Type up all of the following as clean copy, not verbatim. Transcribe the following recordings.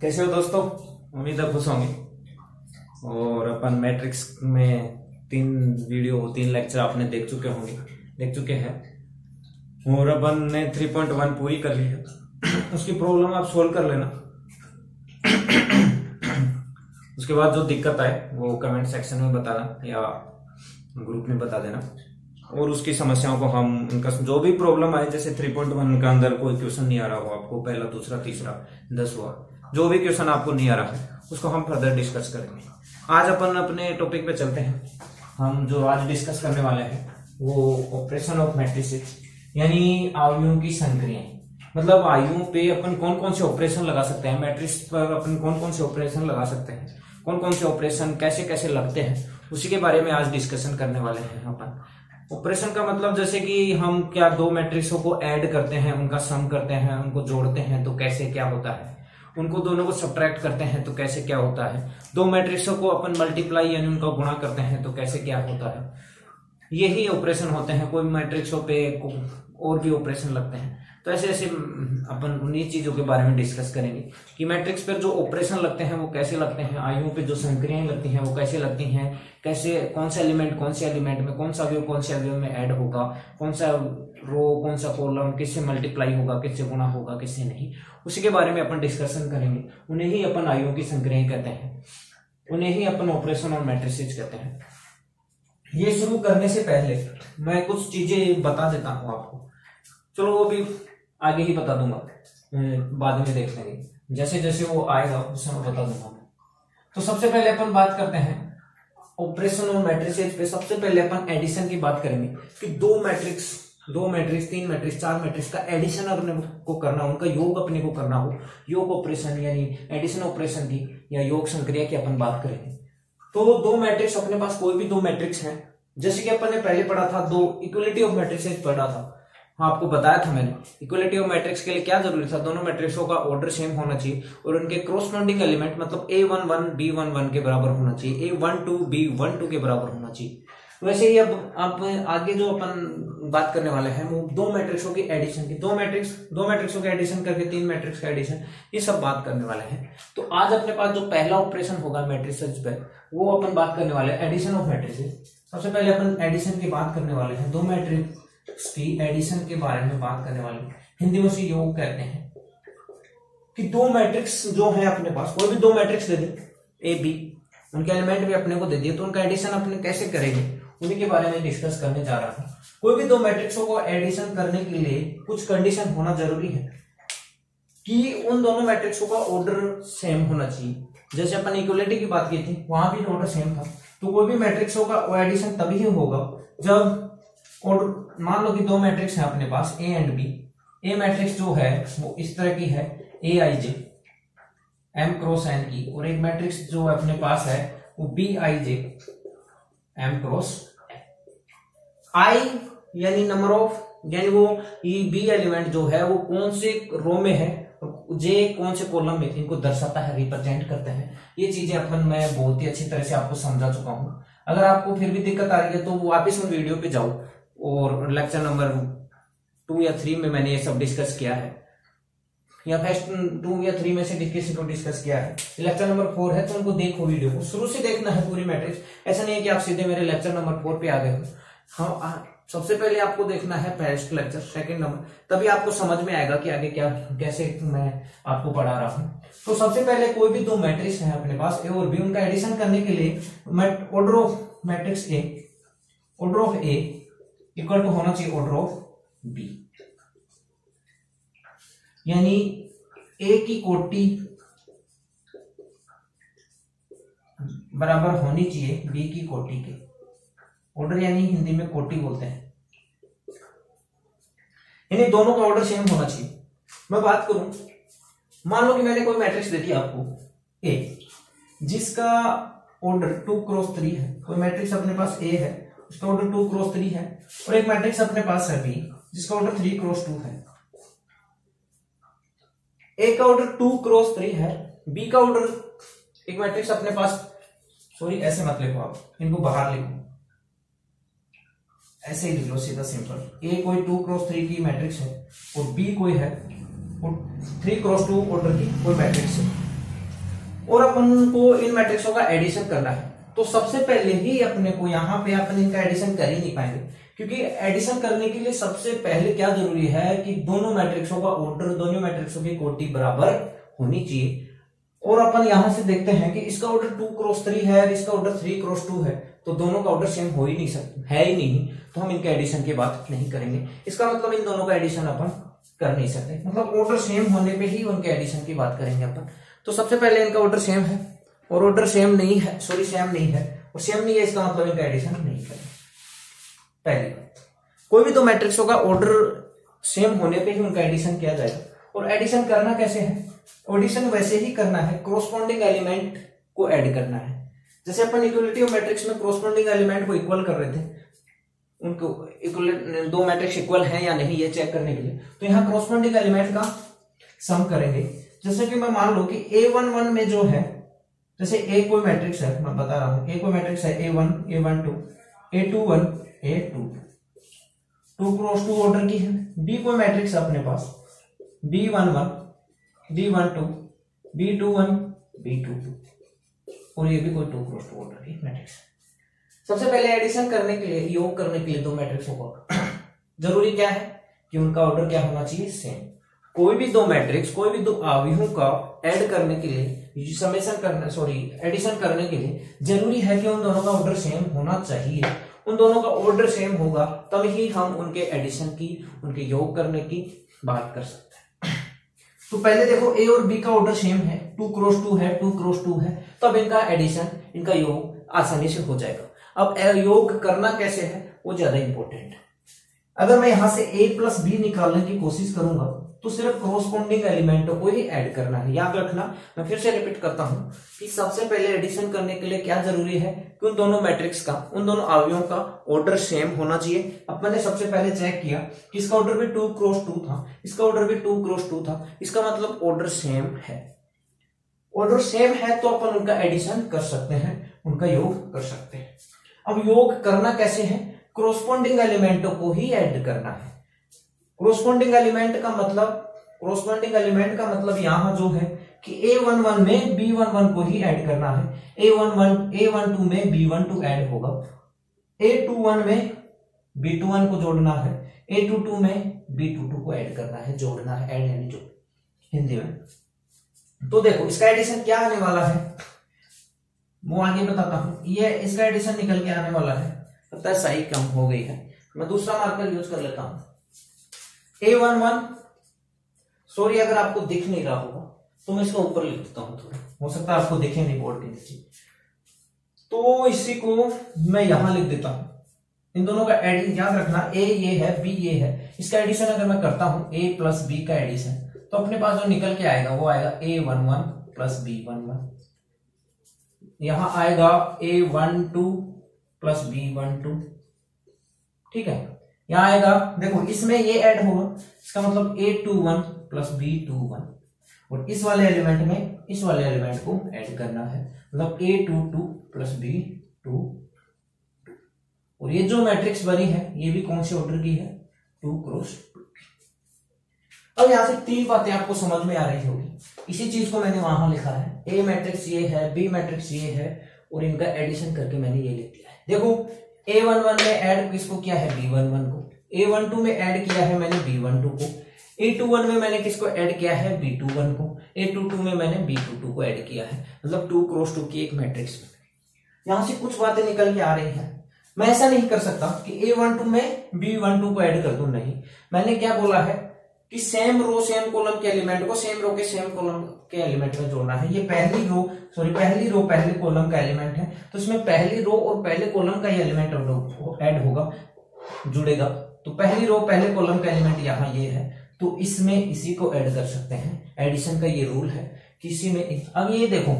कैसे हो दोस्तों। उम्मीद है खुश होंगे। और अपन मैट्रिक्स में 3 लेक्चर आपने देख चुके हैं और अपन ने 3.1 पूरी कर ली है। उसकी प्रॉब्लम आप सोल्व कर लेना। उसके बाद जो दिक्कत आए वो कमेंट सेक्शन में बताना या ग्रुप में बता देना, और उसकी समस्याओं को हम उनका जो भी प्रॉब्लम आए, जैसे 3.1 का अंदर कोई क्वेश्चन नहीं आ रहा हो आपको, पहला दूसरा तीसरा 10वां जो भी क्वेश्चन आपको नहीं आ रहा है उसको हम फर्दर डिस्कस करेंगे। आज अपन अपने टॉपिक पे चलते हैं। हम जो आज डिस्कस करने वाले हैं वो ऑपरेशन ऑफ मैट्रिसेस, यानी आयुओं की संक्रियाएं। मतलब आयुओं पे अपन कौन कौन से ऑपरेशन लगा सकते हैं, मैट्रिक्स पर अपन कौन कौन से ऑपरेशन लगा सकते हैं, कौन कौन से ऑपरेशन कैसे कैसे लगते हैं, उसी के बारे में आज डिस्कशन करने वाले हैं अपन। ऑपरेशन का मतलब जैसे कि हम क्या दो मैट्रिक्सों को ऐड करते हैं, उनका सम करते हैं, उनको जोड़ते हैं तो कैसे क्या होता है, उनको दोनों को सब्ट्रैक्ट करते हैं तो कैसे क्या होता है, दो मैट्रिक्सों को अपन मल्टीप्लाई यानी उनका गुणा करते हैं तो कैसे क्या होता है। यही ऑपरेशन होते हैं। कोई मैट्रिक्सों पे और भी ऑपरेशन लगते हैं। तो ऐसे ऐसे अपन उन्हीं चीजों के बारे में डिस्कस करेंगे कि मैट्रिक्स पर जो ऑपरेशन लगते हैं वो कैसे लगते हैं, आयुओं पे जो संक्रियाएं लगती हैं वो कैसे लगती हैं, कैसे कौन से एलिमेंट में कौन सा अवयव कौन से अवयव में ऐड होगा, कौन सा रो कौन सा कॉलम किससे मल्टीप्लाई होगा, किससे गुणा होगा, किससे नहीं, उसी के बारे में अपन डिस्कशन करेंगे। उन्हें ही अपन आयुओं की संक्रियाएं कहते हैं, उन्हें ही अपन ऑपरेशन और मैट्रिसेस कहते हैं। ये शुरू करने से पहले मैं कुछ चीजें बता देता हूं आपको। चलो वो भी आगे ही बता दूंगा, बाद में देख लेंगे, जैसे जैसे वो आएगा उस समय बता दूंगा। तो सबसे पहले अपन बात करते हैं ऑपरेशन और मैट्रिसेस पे। सबसे पहले अपन एडिशन की बात करेंगे कि दो मैट्रिक्स 3 मैट्रिक्स 4 मैट्रिक्स का एडिशन अपने को करना, उनका योग अपने को करना हो, योग ऑपरेशन यानी एडिशन ऑपरेशन की या योग संक्रिया की अपन बात करेंगे। तो दो मैट्रिक्स अपने पास, कोई भी दो मैट्रिक्स हैं, जैसे कि अपन ने पहले पढ़ा था, दो इक्वलिटी ऑफ मैट्रिसेस पढ़ा था। हाँ, आपको बताया था मैंने इक्वलिटी ऑफ मैट्रिक्स के लिए क्या जरूरी था, दोनों मैट्रिक्सों का ऑर्डर सेम होना चाहिए और उनके क्रॉसपोंडिंग एलिमेंट मतलब A11 B11 के बराबर होना चाहिए, A12 B12 के बराबर होना चाहिए। वैसे ही अब आगे जो अपन बात करने वाले हैं वो दो मैट्रिक्सों की एडिशन की, दो मैट्रिक्सों के एडिशन करके 3 मैट्रिक्स का एडिशन, ये सब बात करने वाले हैं। तो आज अपने पास जो पहला ऑपरेशन होगा मैट्रिसेस पे वो अपन बात करने वाले हैं एडिशन ऑफ मैट्रिसेस। सबसे पहले अपन एडिशन की बात करने वाले हैं, दो मैट्रिक्स की एडिशन के बारे में बात करने वाले हैं। हिंदी में उसे योग कहते हैं कि दो मैट्रिक्स जो है अपने पास, कोई भी दो मैट्रिक्स दे दे ए बी, उनके एलिमेंट भी अपने को दे दिए, तो उनका एडिशन अपने कैसे करेंगे उन्हीं के बारे में डिस्कस करने जा रहा हूं। कोई भी दो मैट्रिक्सों को एडिशन करने के लिए कुछ कंडीशन होना जरूरी है कि उन दोनों मैट्रिक्सों का ऑर्डर सेम होना चाहिए। जैसे अपन इक्वलिटी की बात की थी, वहां भी ऑर्डर सेम था। तो कोई भी मैट्रिक्सों का एडिशन तभी होगा जब ऑर्डर, मान लो कि दो मैट्रिक्स है अपने पास A and B. A matrix जो है वो इस तरह की है A I J M cross N की, और एक मैट्रिक्स जो अपने पास है वो B I J M cross I, यानी नंबर ऑफ, यानी वो बी एलिमेंट जो है वो कौन से रो में है, जे कौन से कॉलम में, इनको दर्शाता है, रिप्रेजेंट करते हैं। ये चीजें अपन मैं बहुत ही अच्छी तरह से आपको समझा चुका हूं। अगर आपको फिर भी दिक्कत आ रही है तो वापस उन वीडियो पे जाओ और लेक्चर नंबर 2 या 3 में मैंने ये सब डिस्कस किया है, या फर्स्ट 2 या 3 में से किसी को डिस्कस किया है। लेक्चर नंबर 4 है तो उनको देखो, वीडियो को शुरू से देखना है पूरी मैट्रिक्स। ऐसा नहीं है कि आप सीधे मेरे लेक्चर नंबर 4 पे आ गए हो। हाँ, सबसे पहले आपको देखना है फर्स्ट लेक्चर, सेकंड नंबर, तभी आपको समझ में आएगा कि आगे क्या कैसे मैं आपको पढ़ा रहा हूं। तो सबसे पहले कोई भी दो मैट्रिक्स है अपने पास ए और बी, उनका एडिशन करने के लिए order of matrix A, order of A equal to होना चाहिए ऑर्डर ऑफ बी, यानी ए की कोटि बराबर होनी चाहिए बी की कोटि के। ऑर्डर यानी हिंदी में कोटि बोलते हैं, यानी दोनों का ऑर्डर सेम होना चाहिए। मैं बात करूं, मान लो कि मैंने कोई मैट्रिक्स दे दिया आपको ए, जिसका ऑर्डर 2 क्रॉस 3 है। कोई मैट्रिक्स अपने पास ए है, उसका ऑर्डर 2 क्रॉस 3 है, और एक मैट्रिक्स अपने पास है बी जिसका ऑर्डर 3 क्रॉस 2 है। ए का ऑर्डर 2 क्रॉस 3 है, बी का ऑर्डर, एक मैट्रिक्स अपने पास, सॉरी ऐसे मत लिखो आप, इनको बाहर लिखो, ऐसे ही लिख लो सीधा सिंपल। ए कोई 2 क्रॉस 3 की मैट्रिक्स है और बी कोई है 3 क्रॉस 2 ऑर्डर की कोई मैट्रिक्स है। और अपन को इन मैट्रिक्सों का एडिशन करना है। तो सबसे पहले ही अपने को यहाँ पे अपन इनका एडिशन कर ही नहीं पाएंगे, क्योंकि एडिशन करने के लिए सबसे पहले क्या जरूरी है कि दोनों मैट्रिक्सों का ऑर्डर, दोनों मैट्रिक्सों की कोटि बराबर होनी चाहिए। और अपन यहां से देखते हैं कि इसका ऑर्डर 2x3 है और इसका ऑर्डर 3x2 है, तो दोनों का ऑर्डर सेम हो ही नहीं सकता, है ही नहीं, तो हम इनके एडिशन की बात नहीं करेंगे। इसका मतलब इन दोनों का एडिशन अपन कर नहीं सकते, मतलब ऑर्डर सेम होने पे ही उनके एडिशन की बात करेंगे अपन। तो सबसे पहले इनका ऑर्डर सेम है और ऑर्डर सेम नहीं है, सॉरी सेम नहीं है और सेम नहीं है, इसका मतलब इनका एडिशन नहीं करेंगे। पहली बात, कोई भी दो मैट्रिक्सों का ऑर्डर सेम होने पे ही उनका एडिशन किया जाएगा। और एडिशन करना कैसे है? एडिशन वैसे ही करना है, कोरोस्पोंडिंग एलिमेंट को ऐड करना है। जैसे अपन इक्वलिटी ऑफ मैट्रिक्स में कोरोस्पोंडिंग एलिमेंट को इक्वल कर रहे थे, उनको इक्वल, दो मैट्रिक्स इक्वल हैं या नहीं ये चेक करने के लिए, तो यहाँ कोरोस्पोंडिंग एलिमेंट का सम करेंगे। जैसे कि मैं मान लो कि A11 में जो है, जैसे A कोई मैट्रिक्स है, मैं बता रहा हूं, A कोई मैट्रिक्स है A1, A12, A21, A2, 2x2 order की है। B कोई मैट्रिक्स है अपने पास, B11, B12, B21, B22, और ये भी कोई 2x2 ऑर्डर की मैट्रिक्स है। सबसे पहले एडिशन करने के लिए, योग करने के लिए दो मैट्रिक्सों का जरूरी क्या है कि उनका ऑर्डर क्या होना चाहिए? सेम। कोई भी दो मैट्रिक्स, कोई भी दो अवयवों का ऐड करने के लिए, समेशन करना, सॉरी एडिशन करने के लिए जरूरी है कि उन दोनों का ऑर्डर सेम होना चाहिए। उन दोनों का ऑर्डर सेम होगा तब ही हम उनके एडिशन की, उनके योग करने की बात कर सकते हैं। तो पहले देखो A और B का ऑर्डर सेम है, 2x2 है, 2x2 है, तब इनका एडिशन, इनका योग आसानी से हो जाएगा। अब योग करना कैसे है वो ज्यादा इंपॉर्टेंट है। अगर मैं यहां से A प्लस बी निकालने की कोशिश करूंगा तो सिर्फ कोरोस्पोंडिंग एलिमेंटों को ही ऐड करना है। याद रखना, मैं फिर से रिपीट करता हूं कि सबसे पहले एडिशन करने के लिए क्या जरूरी है कि उन दोनों मैट्रिक्स का, उन दोनों अवयवों का ऑर्डर सेम होना चाहिए। अब मैंने सबसे पहले चेक किया कि इसका ऑर्डर भी 2x2 था, इसका ऑर्डर भी 2x2 था, इसका मतलब ऑर्डर सेम है। ऑर्डर सेम है तो अपन उनका एडिशन कर सकते हैं, उनका योग कर सकते हैं। अब योग करना कैसे है? कोरोस्पोंडिंग एलिमेंटों को ही ऐड करना है। कोरोस्पोंडिंग एलिमेंट का मतलब यहां जो है कि A11 में B11 को ही ऐड करना है, A12 में B12 ऐड होगा, A21 में B21 को जोड़ना है, A22 में B22 को ऐड करना है, जोड़ना है, ऐड यानी जोड़ हिंदी में। तो देखो इसका एडिशन क्या आने वाला है वो आगे बताता हूं। ये इसका एडिशन निकल के आने वाला है, लगता है सही कम हो गई है, मैं दूसरा मार्कर यूज कर लेता हूं। A11, सॉरी अगर आपको दिख नहीं रहा होगा तो मैं इसको ऊपर लिख देता हूं, थोड़ा हो सकता है आपको दिखे नहीं बोर्ड के नीचे, तो इसी को मैं यहां लिख देता हूं। इन दोनों का एडिशन याद रखना, A ये है, B ये है, इसका एडिशन अगर मैं करता हूं A प्लस B का एडिशन, तो अपने पास जो निकल के आएगा वो आएगा A11 प्लस B11, यहां आएगा A12 प्लस B12, ठीक है। यहां आएगा, देखो इसमें ये ऐड होगा, इसका मतलब A21 प्लस B21, और इस वाले एलिमेंट में इस वाले एलिमेंट को ऐड करना है, मतलब A22 प्लस B22। और ये जो मैट्रिक्स बनी है ये भी कौन से ऑर्डर की है? 2x2 की। अब यहां से तीन बातें आपको समझ में आ रही होगी। इसी चीज को मैंने वहां लिखा है, A मैट्रिक्स ये है, B मैट्रिक्स ये है, और इनका एडिशन करके मैंने ये लिख दिया है। देखो A11 में ऐड किसको किया है? B11 को। A12 में ऐड किया है मैंने B12 को। A21 में मैंने किसको ऐड किया है? B21 को। A22 में मैंने B22 को ऐड किया है, मतलब 2x2 की एक मैट्रिक्स में। यहां से कुछ बातें निकल के आ रही हैं। मैं ऐसा नहीं कर सकता कि A12 में B12 को ऐड कर दूं, नहीं। मैंने क्या बोला है कि सेम रो सेम कॉलम के एलिमेंट को सेम रो के सेम कॉलम के एलिमेंट में जोड़ना है। ये पहली रो पहले कॉलम का एलिमेंट है, तो इसमें पहली रो और पहले कॉलम का ये एलिमेंट ऐड होगा, जुड़ेगा। तो पहली रो पहले कॉलम का एलिमेंट यहाँ ये है, तो इसमें इसी को ऐड कर सकते हैं। एडिशन का ये रूल है कि इसी में, अब ये देखो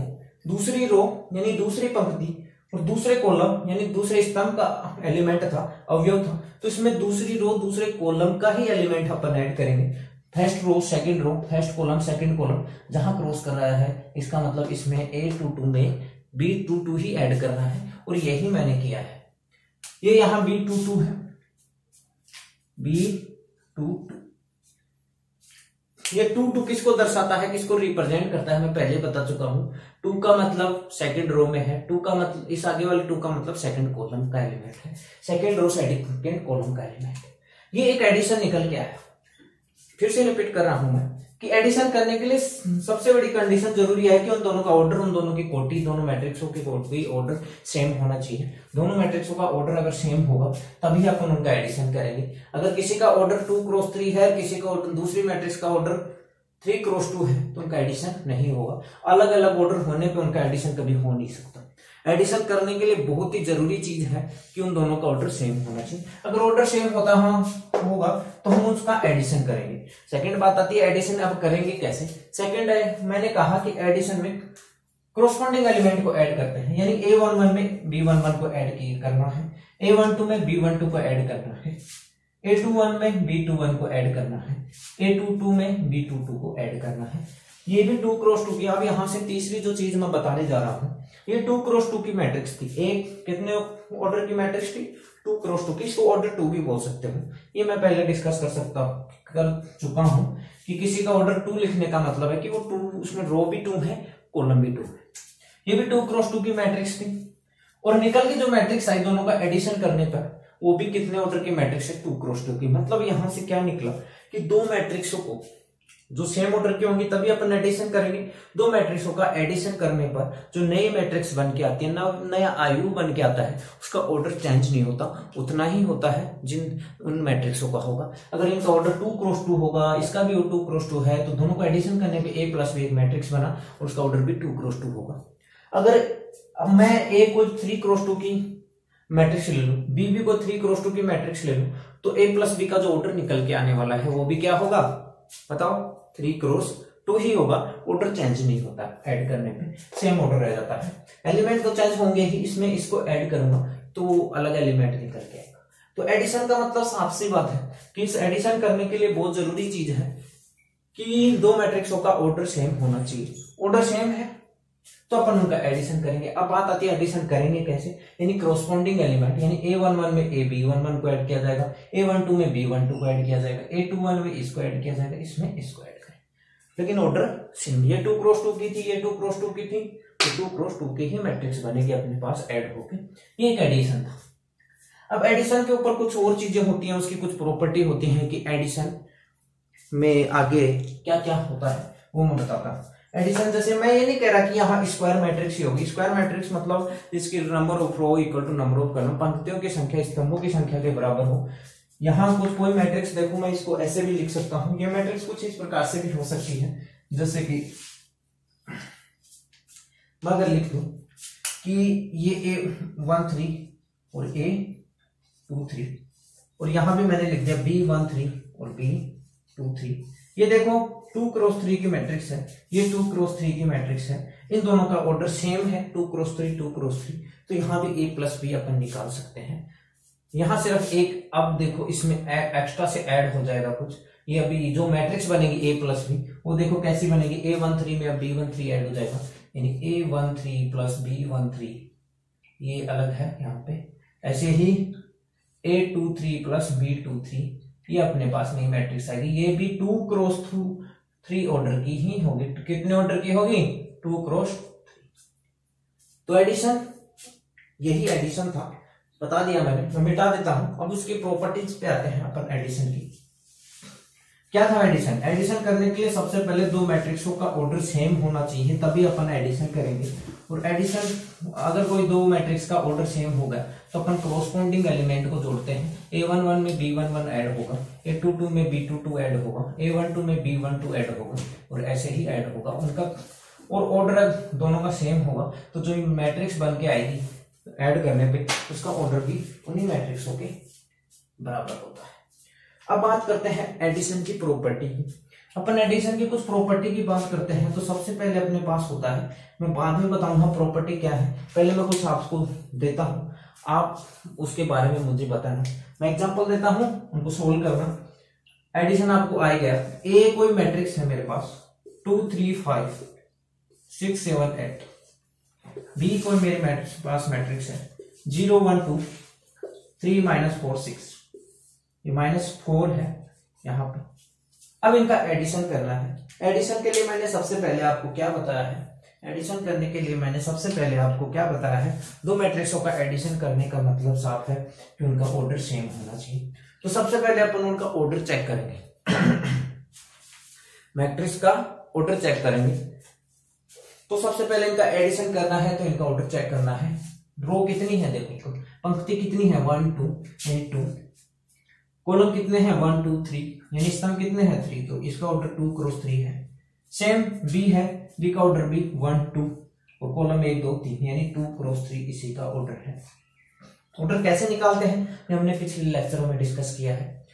दूसरी रो यानी दूसरी पंक्ति और दूसरे कॉलम यानी दूसरे स्तंभ का एलिमेंट था, अवयव था, तो इसमें दूसरी रो दूसरे कॉलम का ही एलिमेंट अपन ऐड करेंगे। First row second row, first column second column, जहां क्रॉस कर रहा है इसका मतलब इसमें A22 में B22 ही ऐड करना है, और यही मैंने किया है। ये यहां B22 है, B22, ये 2 किसको दर्शाता है, किसको रिप्रेजेंट करता है, मैं पहले बता चुका हूँ। 2 का मतलब सेकंड रो में है, 2 का मतलब इस आगे वाले 2 का मतलब सेकंड कॉलम का एलिमेंट है, सेकंड रो सेकंड कॉलम का एलिमेंट है। ये एक एडिशन निकल के आया। फिर से रिपीट कर रहा हूं मैं कि एडिशन करने के लिए सबसे बड़ी कंडीशन जरूरी है कि उन दोनों का ऑर्डर, उन दोनों की कोटि, दोनों मैट्रिक्सों की ऑर्डर सेम होना चाहिए। दोनों मैट्रिक्सों का ऑर्डर अगर सेम होगा तभी अपन उनका एडिशन करेंगे। अगर किसी का ऑर्डर 2x3 है, किसी का दूसरी मैट्रिक्स का ऑर्डर 3x2 है, तो उनका एडिशन नहीं होगा। अलग अलग ऑर्डर होने पे उनका एडिशन कभी हो नहीं सकता। एडिशन करने के लिए बहुत ही जरूरी चीज है कि उन दोनों का ऑर्डर सेम होना चाहिए। अगर ऑर्डर सेम होगा तो हम उसका एडिशन करेंगे। सेकंड बात आती है एडिशन अब करेंगे कैसे। सेकंड है, मैंने कहा कि एडिशन में कोरोस्पोंडिंग एलिमेंट को ऐड करते हैं, यानी A11 में B11 को ऐड करना है, A12 में B12 को ऐड करना है, A21 में B21 को ऐड करना है, A22 में B22 को ऐड करना है। ये भी 2x2 की। अब यहां से तीसरी जो चीज मैं बताने जा रहा हूं, ये 2x2 की मैट्रिक्स थी। एक कितने ऑर्डर की मैट्रिक्स थी, 2x2 की। इसको ऑर्डर 2 भी बोल सकते हो। ये मैं पहले डिस्कस कर चुका हूं कि किसी का ऑर्डर 2 लिखने का मतलब है कि वो 2, उसमें रो भी 2 है, कॉलम भी 2 है। ये भी 2x2 की मैट्रिक्स थी। और निकल के जो मैट्रिक्स आई दोनों का एडिशन करने पर वो भी कितने ऑर्डर की मैट्रिक्स है, 2x2 की। मतलब यहां से क्या निकला कि दो मैट्रिक्सों को जो सेम ऑर्डर की होंगी तभी अपन एडिशन करेंगे। दो मैट्रिक्सों का एडिशन करने पर जो नई मैट्रिक्स बन के आती है, नया आयु बन के आता है, उसका ऑर्डर चेंज नहीं होता, उतना ही होता है जिन उन मैट्रिक्सों का होगा। अगर इनका ऑर्डर 2x2 होगा, इसका भी 2x2 है, तो दोनों को एडिशन करने पे A + B एक मैट्रिक्स बना और उसका ऑर्डर भी 2x2 होगा। अगर मैं A को 3x2 की मैट्रिक्स ले लूं, B को 3x2 की मैट्रिक्स ले लूं, तो A + B का जो ऑर्डर निकल के आने वाला है वो भी क्या होगा बताओ, 3x2 ही होगा। ऑर्डर चेंज नहीं होता, ऐड करने पे सेम ऑर्डर रह जाता है। एलिमेंट तो चेंज होंगे ही, इसमें इसको ऐड करूंगा तो अलग एलिमेंट निकल के आएगा। तो एडिशन का मतलब साफ सी बात है कि इस एडिशन करने के लिए बहुत जरूरी चीज है कि दो मैट्रिक्सों का ऑर्डर सेम होना चाहिए। ऑर्डर सेम है तो अपन उनका एडिशन करेंगे। अब बात आती है एडिशन करेंगे कैसे, यानी कोरोस्पोंडिंग एलिमेंट, यानी A11 में B11 को ऐड किया जाएगा, A12 में B12 को ऐड किया जाएगा, A21 में इसको ऐड किया जाएगा, इसमें इसको ऐड करें। लेकिन ऑर्डर सेम, ये 2x2 की थी, ये 2x2 की थी, तो 2x2 की ही मैट्रिक्स बनेगी अपने पास ऐड होके। ये एक एडिशन था। अब एडिशन के ऊपर कुछ और चीजें होती हैं, उसकी कुछ प्रॉपर्टी होती है कि एडिशन में आगे क्या क्या होता है वो मैं बताता हूँ। एडिशन जैसे मैं ये नहीं कह रहा कि यहाँ स्क्वायर मैट्रिक्स ही होगी। स्क्वायर मैट्रिक्स मतलब इसकी number of row equal to number of column, पंक्तियों की संख्या स्तंभों की संख्या के बराबर हो। यहाँ कुछ कोई मैट्रिक्स देखो, मैं इसको ऐसे भी लिख सकता हूँ। ये मैट्रिक्स कुछ इस प्रकार से भी हो सकती है, जैसे कि मैं अगर लिख दूं कि ये A13 और A23, और यहां भी मैंने लिख दिया B13 और B23। ये देखो 2x3 की मैट्रिक्स है, ये 2x3 की मैट्रिक्स है, इन दोनों का ऑर्डर सेम है 2x3 2x3, तो यहां भी A + B अपन निकाल सकते हैं। यहां सिर्फ एक, अब देखो इसमें एक्स्ट्रा से ऐड हो जाएगा कुछ। ये अभी जो मैट्रिक्स बनेगी A + B वो देखो कैसी बनेगी, A13 में अब B13 ऐड हो जाएगा, यानी A13 + B13 ये अलग है यहाँ पे। ऐसे ही A23 + B23 ये अपने पास नई मैट्रिक्स आएगी, ये भी 2x3 ऑर्डर की ही होगी। कितने ऑर्डर की होगी, 2x3। तो एडिशन, यही एडिशन था, बता दिया मैंने, मैं मिटा देता हूं। अब उसकी प्रॉपर्टीज पे आते हैं अपन एडिशन की। क्या था एडिशन, एडिशन करने के लिए सबसे पहले दो मैट्रिक्सों का ऑर्डर सेम होना चाहिए तभी अपन एडिशन करेंगे। और एडिशन, अगर कोई दो मैट्रिक्स का ऑर्डर सेम होगा तो अपन कोरोस्पोंडिंग एलिमेंट को जोड़ते हैं। A11 में B11 ऐड होगा, A22 में B22 ऐड होगा, A12 में B12 ऐड होगा, और ऐसे ही ऐड होगा उनका। और ऑर्डर दोनों का सेम होगा तो जो मैट्रिक्स बन के आएगी ऐड करने पे उसका ऑर्डर भी उन्हीं मैट्रिक्सों के बराबर होता है। अब बात करते हैं एडिशन की प्रॉपर्टी की। अपन एडिशन की कुछ प्रॉपर्टी की बात करते हैं तो सबसे पहले अपने पास होता है, मैं बाद में बताऊंगा प्रॉपर्टी क्या है, पहले मैं कुछ आपको देता हूं, आप उसके बारे में मुझे बताना। मैं एग्जांपल देता हूं, उनको सोल्व करना। एडिशन आपको आ गया, ए कोई मैट्रिक्स है मेरे पास 2 3 5 6 7 8, बी कोई मेरे पास मैट्रिक्स है 0 1 2 3 -4 6, ये -4 है यहाँ पे, अब इनका एडिशन करना है। एडिशन के लिए मैंने सबसे पहले आपको क्या बताया है, एडिशन करने के लिए मैंने सबसे पहले आपको क्या बताया है, दो मैट्रिक्सों का एडिशन करने का मतलब साफ है कि उनका ऑर्डर सेम होना चाहिए। तो सबसे पहले अपन उनका ऑर्डर चेक करेंगे मैट्रिक्स का ऑर्डर चेक करेंगे। तो सबसे पहले इनका एडिशन करना है तो इनका ऑर्डर चेक करना है। रो कितनी है देखो, पंक्ति कितनी है 1 2 यानी 2, कॉलम कितने हैं 1 2 3 यानी स्तंभ कितने हैं 3, तो इसका ऑर्डर 2 क्रॉस 3 है। सेम बी है, बी का ऑर्डर भी 1 2 और कॉलम 1 2 3 यानी 2 क्रॉस 3 इसी का ऑर्डर है। ऑर्डर कैसे निकालते हैं ये हमने पिछले लेक्चरों में डिस्कस किया है।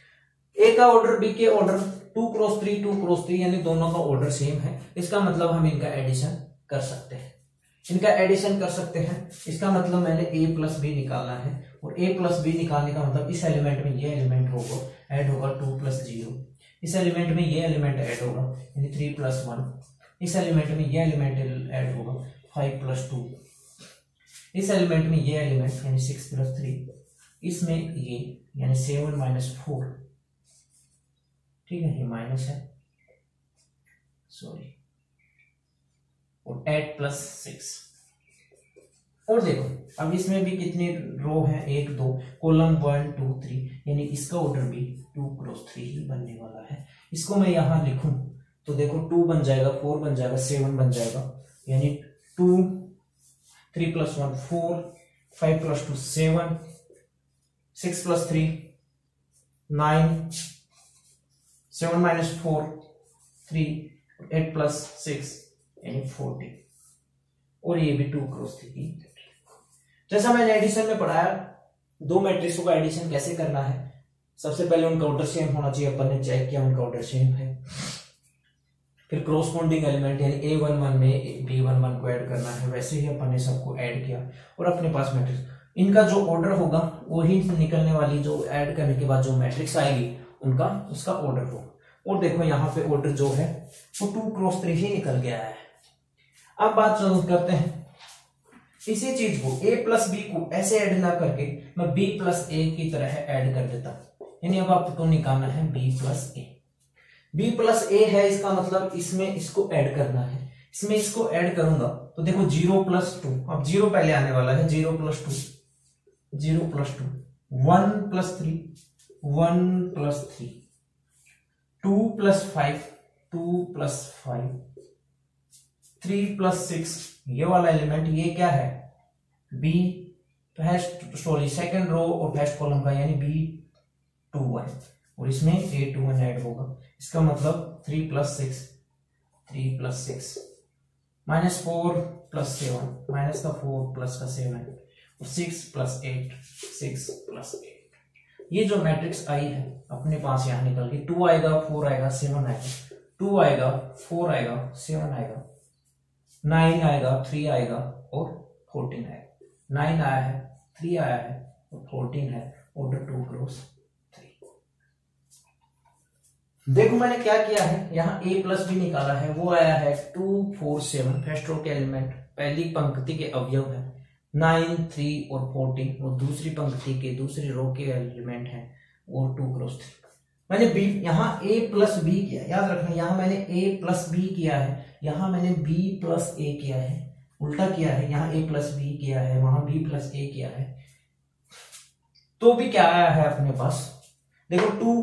ए का ऑर्डर बी के ऑर्डर 2 क्रॉस 3 यानी दोनों का ऑर्डर सेम है, इसका मतलब हम इनका एडिशन कर सकते हैं, इनका एडिशन कर सकते हैं। इसका मतलब मैंने a प्लस बी निकालना है और a प्लस बी निकालने का मतलब इस एलिमेंट में ये एलिमेंट होगा ऐड होगा 2 प्लस 0, इस एलिमेंट में ये एलिमेंट ऐड होगा यानी 3 प्लस 1, इस एलिमेंट में ये एलिमेंट ऐड होगा 5 प्लस 2, इस एलिमेंट में ये एलिमेंट यानी 6 प्लस 3, इसमें ये यानी 7 माइनस 4, ठीक है ये माइनस है सॉरी, और 8 प्लस 6। और देखो अब इसमें भी कितनी रो है 1 2, कॉलम 1 2 3 यानी इसका ऑर्डर भी 2 क्रॉस 3 ही बनने वाला है। इसको मैं यहां लिखूं तो देखो 2 बन जाएगा, 4 बन जाएगा, 7 बन जाएगा यानी 2 3 plus 1 4, 5 plus 2 7, 6 plus 3 9, 7 minus 4 3, 8 plus 6 यानी 40 और ये भी 2 क्रॉस 3। जैसा मैंने एडिशन में पढ़ाया दो मैट्रिक्सों का एडिशन कैसे करना है, सबसे पहले उनका ऑर्डर सेम होना चाहिए, अपन ने चेक किया उनका ऑर्डर सेम है। फिर क्रॉसपोंडिंग एलिमेंट यानी A11 में B11 को ऐड करना है, वैसे ही अपन ने सबको ऐड किया और अपने पास मैट्रिक्स, इनका जो ऑर्डर होगा वही निकलने वाली जो ऐड करने के बाद जो मैट्रिक्स आएगी उनका उसका ऑर्डर होगा। और देखो यहाँ पे ऑर्डर जो है वो 2 क्रॉस 3 ही निकल गया है। अब बात करते हैं इसी चीज को a प्लस बी को ऐसे ऐड ना करके मैं b प्लस ए की तरह ऐड कर देता हूं, यानी अब आपको निकालना है b प्लस ए। b प्लस ए है इसका मतलब इसमें इसको ऐड करना है, इसमें इसको ऐड करूंगा तो देखो 0 प्लस 2, अब 0 पहले आने वाला है, 0 plus 2 0 plus 2 1 plus 3 1 plus 3 2 plus 5 2 plus 5 3 plus 6, ये वाला एलिमेंट ये क्या है b first sorry second row और फर्स्ट कॉलम का यानी B21 और इसमें A21 ऐड होगा, इसका मतलब 3 plus 6 3 plus 6 minus 4 plus 7 minus का 4 प्लस का 7 और 6 प्लस 8 6 प्लस 8। ये जो मैट्रिक्स आई है अपने पास यहाँ निकल गई, 2 आएगा 4 आएगा 7 आएगा, 2 आएगा 4 आएगा 7 आएगा, 9 आएगा 3 आएगा और 14 आएगा, 9 आया है 3 आया है और 14 है, ऑर्डर 2 क्रॉस 3। देखो मैंने क्या किया है, यहाँ a प्लस बी निकाला है, वो आया है 2 4 7 फर्स्ट रो के एलिमेंट पहली पंक्ति के अवयव है 9 3 और 14 और दूसरी पंक्ति के दूसरी रो के एलिमेंट है और 2 क्रॉस 3। मैंने b यहाँ a प्लस बी किया, याद रखना यहाँ मैंने a प्लस बी किया है, यहाँ मैंने b प्लस a किया है, उल्टा किया है, यहाँ a प्लस बी किया है, वहां b प्लस a किया है, तो भी क्या आया है अपने पास देखो 2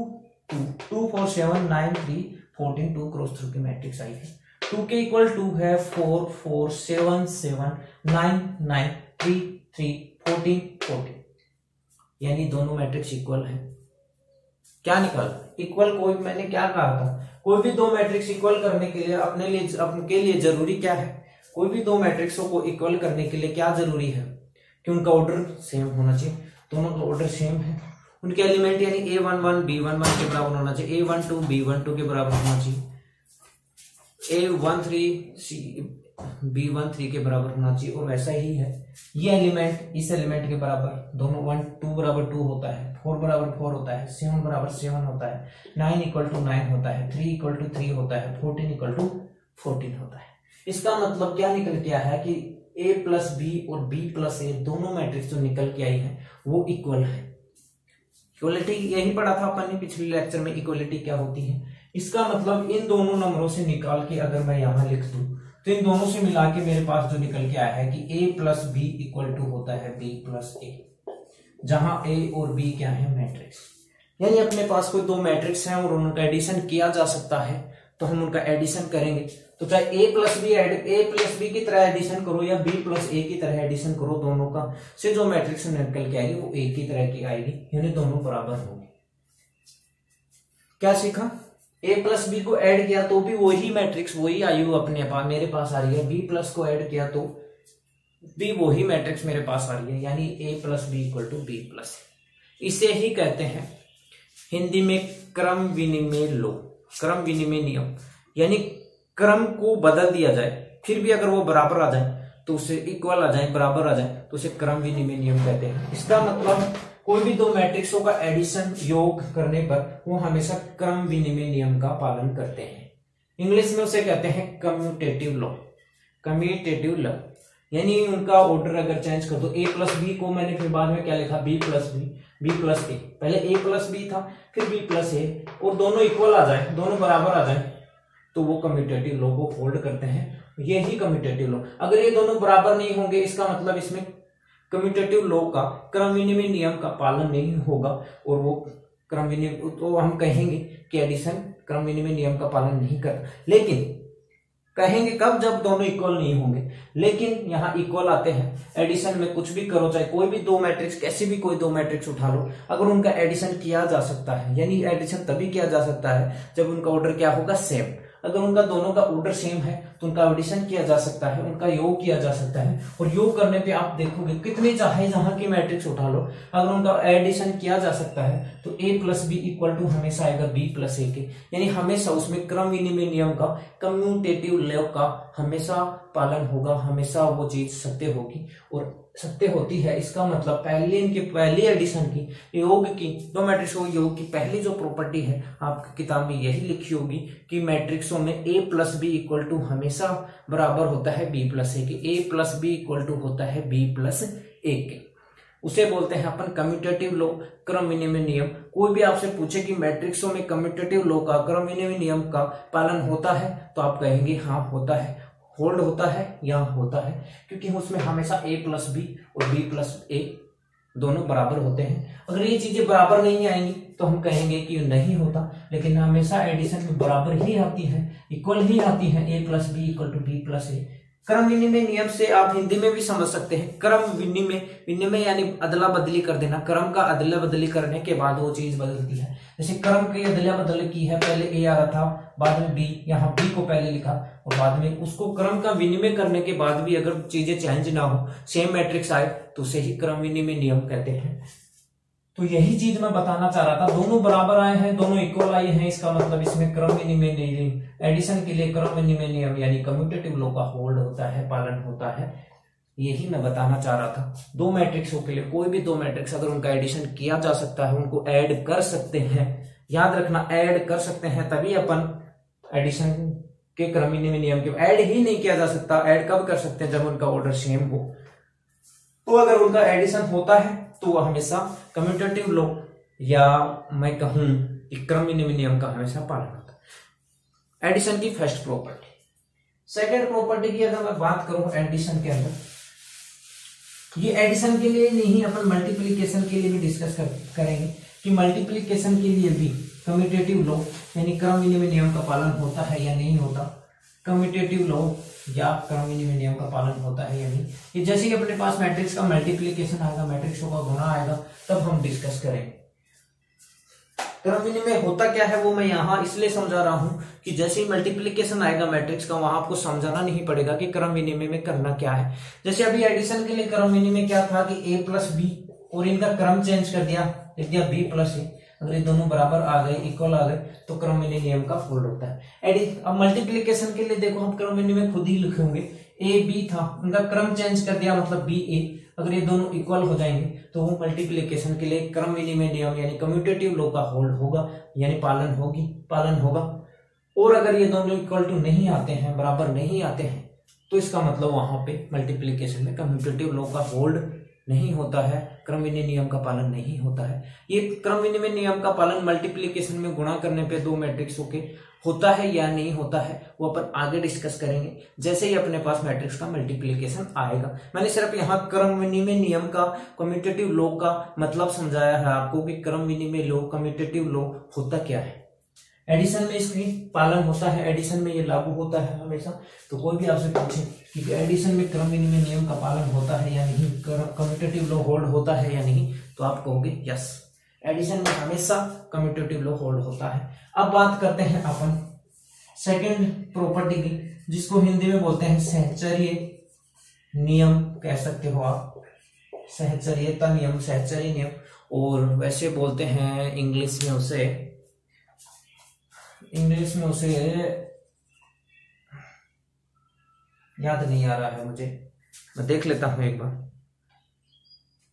2 2 4 7 9 3 14 2 क्रॉस 3 की मैट्रिक्स आई है। 2 के इक्वल 2 है 4 4 7 7 9 9 3 3 14 14 यानी दोनों मैट्रिक्स इक्वल है। क्या निकाल इक्वल, कोई मैंने क्या कहा था कोई भी दो मैट्रिक्स इक्वल करने के लिए अपने लिए जरूरी क्या है, कोई भी दो मैट्रिक्सों को इक्वल करने के लिए क्या जरूरी है कि उनका ऑर्डर सेम होना चाहिए, दोनों का ऑर्डर सेम है, उनके एलिमेंट यानी A11 B11 के बराबर होना चाहिए, A12 B12 के बराबर होना चाहिए, A13 B13 के बराबर होना चाहिए और वैसा ही है ये एलिमेंट इस एलिमेंट के बराबर, दोनों 1 2 बराबर 2 होता है, 4 बराबर 4 होता है, 7 बराबर 7 होता है, 9 इक्वल टू 9 होता है, 3 इक्वल टू 3 होता है, 14 इक्वल टू 14 होता है। इसका मतलब क्या निकल के आया है कि a प्लस बी और b प्लस ए दोनों मैट्रिक्स जो निकल के आई है वो इक्वल है। इक्वलिटी यही पढ़ा था अपन ने पिछले लेक्चर में, इक्वलिटी क्या होती है, इसका मतलब इन दोनों नंबरों से निकाल के अगर मैं यहां लिख दूं तो इन दोनों से मिला के मेरे पास जो निकल के आया है कि a plus B equal to होता है b प्लस ए, जहां a और b क्या है मैट्रिक्स। यानी अपने पास कोई दो मैट्रिक्स हैं और उनका एडिशन किया जा सकता है तो हम उनका एडिशन करेंगे। तो चाहे a प्लस बी की तरह एडिशन करो या b प्लस ए की तरह एडिशन करो, दोनों का से जो मैट्रिक्स निकल के आएगी वो एक ही तरह की आएगी, यानी दोनों बराबर होंगे। क्या सीखा? a प्लस बी को ऐड किया तो भी वही मैट्रिक्स वही आई अपने पास मेरे पास आ रही है, b प्लस को ऐड किया तो भी वही मैट्रिक्स मेरे पास आ रही है, यानी a plus B equal to b plus. इसे ही कहते हैं हिंदी में क्रम विनिमय लो, क्रम विनिमय नियम। यानी क्रम को बदल दिया जाए फिर भी अगर वो बराबर आ जाए तो उसे इक्वल आ जाए, बराबर आ जाए तो उसे क्रम विनिमय नियम कहते हैं। इसका मतलब कोई भी दो मैट्रिक्सों का एडिशन योग करने पर वो हमेशा क्रम विनिमय नियम का पालन करते हैं। इंग्लिश में उसे कहते हैं कम्यूटेटिव लॉ, कम्यूटेटिव लॉ। यानी उनका ऑर्डर अगर चेंज कर दो, a प्लस बी को मैंने फिर बाद में क्या लिखा, b प्लस ए, पहले a प्लस बी था फिर b प्लस ए, और दोनों इक्वल आ जाए, दोनों बराबर आ जाए तो वो कम्यूटेटिव लॉ को होल्ड करते हैं। ये ही कम्यूटेटिव लॉ। अगर ये दोनों बराबर नहीं होंगे इसका मतलब इसमें कम्यूटेटिव लॉ का क्रम विनिमय नियम का पालन नहीं होगा और वो क्रम विनिमय, तो हम कहेंगे कि एडिशन क्रम विनिमय नियम का पालन नहीं करता। लेकिन कहेंगे कब, जब दोनों इक्वल नहीं होंगे। लेकिन यहाँ इक्वल आते हैं। एडिशन में कुछ भी करो, चाहे कोई भी दो मैट्रिक्स, कैसे भी कोई दो मैट्रिक्स उठा लो, अगर उनका एडिशन किया जा सकता है, यानी एडिशन तभी किया जा सकता है जब उनका ऑर्डर क्या होगा, सेम। अगर उनका दोनों का ऑर्डर सेम है तो उनका एडिशन किया जा सकता है, उनका योग किया जा सकता है। और योग करने पे आप देखोगे कितने चाहे जहां की मैट्रिक्स उठा लो, अगर उनका एडिशन किया जा सकता है तो a plus B equal to हमेशा आएगा b प्लस ए के। यानी हमेशा उसमें क्रम विनिमय नियम का, कम्यूटेटिव लॉ का हमेशा पालन होगा, हमेशा वो चीज सत्य होगी और सत्य होती है। इसका मतलब पहली एडिशन की, योग की, दो मैट्रिक्सों योग की पहली जो प्रॉपर्टी है आपकी किताब में यही लिखी होगी कि मैट्रिक्सों में a plus B equal to हमेशा बराबर होता है b प्लस ए के, a plus B equal to होता है b प्लस ए के। उसे बोलते हैं अपन कम्यूटेटिव लॉ, क्रम विनिमय नियम। कोई भी आपसे पूछे कि मैट्रिक्सों में कम्यूटेटिव लॉ का, क्रम विनिमय नियम का पालन होता है तो आप कहेंगे हाँ होता है, होल्ड होता है या होता है, क्योंकि उसमें हमेशा a प्लस बी और b प्लस ए दोनों बराबर होते हैं। अगर ये चीजें बराबर नहीं आएंगी तो हम कहेंगे कि नहीं होता, लेकिन हमेशा एडिशन में बराबर ही आती है, इक्वल ही आती है, a plus B equal to b plus A. क्रम विनिमय नियम से आप हिंदी में भी समझ सकते हैं। क्रम विनिमय यानी अदला बदली कर देना, क्रम का अदला बदली करने के बाद वो चीज बदलती है। जैसे क्रम की अदला बदली की है, पहले a आ रहा था, बाद में b, यहाँ b को पहले लिखा और बाद में उसको क्रम का विनिमय करने के बाद भी अगर चीजें चेंज ना हो, सेम मैट्रिक्स आए तो उसे ही क्रम विनिमय नियम कहते हैं। तो यही चीज मैं बताना चाह रहा था, दोनों बराबर आए हैं, दोनों इक्वल आए हैं, इसका मतलब इसमें क्रम विनिमय नियम, एडिशन के लिए क्रम विनिमय नियम यानी कम्यूटेटिव लॉ का होल्ड होता है, पालन होता है। यही मैं बताना चाह रहा था। दो मैट्रिक्सों के लिए, कोई भी दो मैट्रिक्स अगर उनका एडिशन किया जा सकता है, उनको ऐड कर सकते हैं, याद रखना ऐड कर सकते हैं, तभी अपन एडिशन के क्रम विनिमय नियम के, ऐड ही नहीं किया जा सकता। ऐड कब कर सकते हैं, जब उनका ऑर्डर सेम हो। तो अगर उनका एडिशन होता है तो वह हमेशा कम्यूटेटिव लॉ या मैं कहूं कि क्रम विनिमय नियम का हमेशा पालन होता है। एडिशन की फर्स्ट प्रॉपर्टी। सेकंड प्रॉपर्टी की अगर मैं बात करूं एडिशन के अंदर, ये एडिशन के लिए नहीं, अपन मल्टीप्लीकेशन के लिए भी डिस्कस करेंगे कि मल्टीप्लीकेशन के लिए भी कम्यूटेटिव लॉ यानी क्रम विनिमय नियम का पालन होता है या नहीं होता, कम्यूटेटिव लॉ या क्रम विनिमय नियम का पालन होता है या नहीं। ये जैसे ही अपने पास मैट्रिक्स का मल्टीप्लिकेशन आएगा, मैट्रिक्सों का गुणा आएगा, तब हम डिस्कस करेंगे। क्रम विनिमय होता क्या है वो मैं यहाँ इसलिए समझा रहा हूं कि जैसे ही मल्टीप्लिकेशन आएगा मैट्रिक्स का, वहां आपको समझाना नहीं पड़ेगा कि क्रम विनिमय में करना क्या है। जैसे अभी एडिशन के लिए क्रम विनिमय क्या था कि a प्लस बी, और इनका क्रम चेंज कर दिया, लिख दिया b प्लस ए। अगर ये दोनों बराबर आ गए, इक्वल आ गए, तो क्रम विनिमय नियम का होल्ड होता है। अब मल्टीप्लिकेशन के लिए देखो, हम क्रम विनिमय खुद ही लिखेंगे, ए बी था, उनका क्रम चेंज कर दिया मतलब बी ए। अगर ये दोनों इक्वल हो जाएंगे तो वो मल्टीप्लिकेशन के लिए क्रम विनिमय नियम यानी कम्यूटेटिव लॉ का होल्ड होगा, यानी पालन होगा। और अगर ये दोनों इक्वल टू नहीं आते हैं, बराबर नहीं आते हैं, तो इसका मतलब वहां पे मल्टीप्लिकेशन में कम्यूटेटिव लॉ का होल्ड नहीं होता है, क्रम विनिमय नियम का पालन नहीं होता है। ये क्रम विनिमय नियम का पालन मल्टीप्लिकेशन में गुणा करने पे दो मैट्रिक्सों के होता है या नहीं होता है, वो अपन आगे डिस्कस करेंगे जैसे ही अपने पास मैट्रिक्स का मल्टीप्लिकेशन आएगा। मैंने सिर्फ यहाँ क्रम विनिमय नियम का, कम्यूटेटिव लॉ का मतलब समझाया है आपको कि क्रम विनिमय लॉ, कम्यूटेटिव लॉ होता क्या है। एडिशन में इसकी पालन होता है, एडिशन में ये लागू होता है हमेशा। तो कोई भी आपसे पूछे कि एडिशन में क्रम विनिमय नियम का पालन होता है या नहीं, कम्यूटेटिव लॉ होल्ड होता है या नहीं, तो आप कहोगे यस, एडिशन में हमेशा कम्यूटेटिव लॉ होल्ड होता है। अब बात करते हैं अपन सेकंड प्रॉपर्टी की, जिसको हिंदी में बोलते हैं सहचर्य नियम, कह सकते हो आप सहचर्यता नियम, सहचर्य नियम, और वैसे बोलते हैं इंग्लिश में उसे याद नहीं आ रहा है मुझे, मैं देख लेता हूं एक बार।